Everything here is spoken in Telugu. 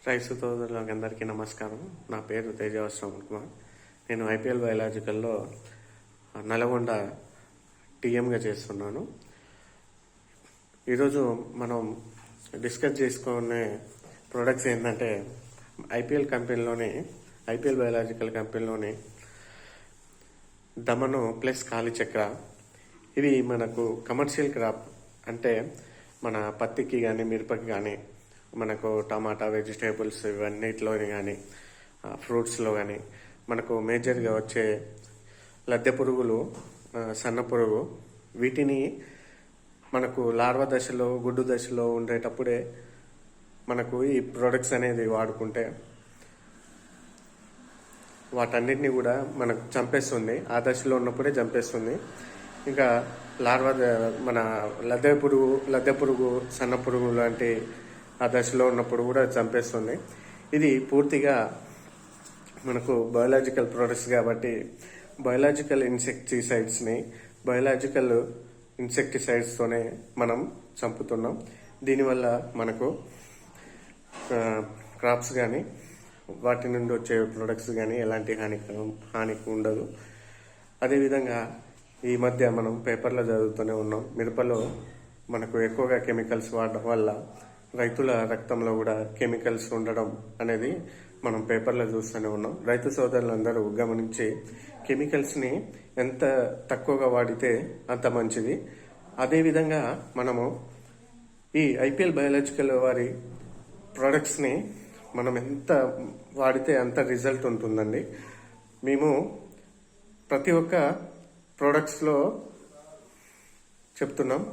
రైతు సోదరులకు అందరికీ నమస్కారం. నా పేరు తేజస్వామి కుమార్. నేను ఐపీఎల్ బయాలజికల్లో నల్గొండ టీఎంగా చేస్తున్నాను. ఈరోజు మనం డిస్కస్ చేసుకునే ప్రొడక్ట్స్ ఏంటంటే ఐపీఎల్ బయాలజికల్ కంపెనీలోని దమను ప్లస్ కాలిచక్ర. ఇవి మనకు కమర్షియల్ క్రాప్, అంటే మన పత్తికి కానీ మిరపకి కానీ, మనకు టమాటా, వెజిటేబుల్స్ ఇవన్నిటిలోని కానీ, ఫ్రూట్స్లో కానీ మనకు మేజర్గా వచ్చే లద్దె పురుగులు, సన్న పురుగు, వీటిని మనకు లార్వా దశలో, గుడ్డు దశలో ఉండేటప్పుడే మనకు ఈ ప్రొడక్ట్స్ అనేది వాడుకుంటే వాటన్నిటిని కూడా మనకు చంపేస్తుంది. ఆ దశలో ఉన్నప్పుడే చంపేస్తుంది. ఇంకా మన లద్దె పురుగు, సన్న పురుగు లాంటి ఆ దశలో ఉన్నప్పుడు కూడా చంపేస్తుంది. ఇది పూర్తిగా మనకు బయాలజికల్ ప్రొడక్ట్స్ కాబట్టి బయాలజికల్ ఇన్సెక్టిసైడ్స్తోనే మనం చంపుతున్నాం. దీనివల్ల మనకు క్రాప్స్ కానీ, వాటి నుండి వచ్చే ప్రొడక్ట్స్ కానీ ఎలాంటి హాని ఉండదు. అదేవిధంగా ఈ మధ్య మనం పేపర్లో చదువుతూనే ఉన్నాం, మిరపలో మనకు ఎక్కువగా కెమికల్స్ వాడడం వల్ల రైతుల రక్తంలో కూడా కెమికల్స్ ఉండడం అనేది మనం పేపర్లో చూస్తూనే ఉన్నాం. రైతు సోదరులందరూ గమనించి కెమికల్స్ని ఎంత తక్కువగా వాడితే అంత మంచిది. అదేవిధంగా మనము ఈ ఐపీఎల్ బయాలజికల్ వారి ప్రొడక్ట్స్ని మనం ఎంత వాడితే అంత రిజల్ట్ ఉంటుందండి. మేము ప్రతి ఒక్క ప్రొడక్ట్స్లో చెప్తున్నాం.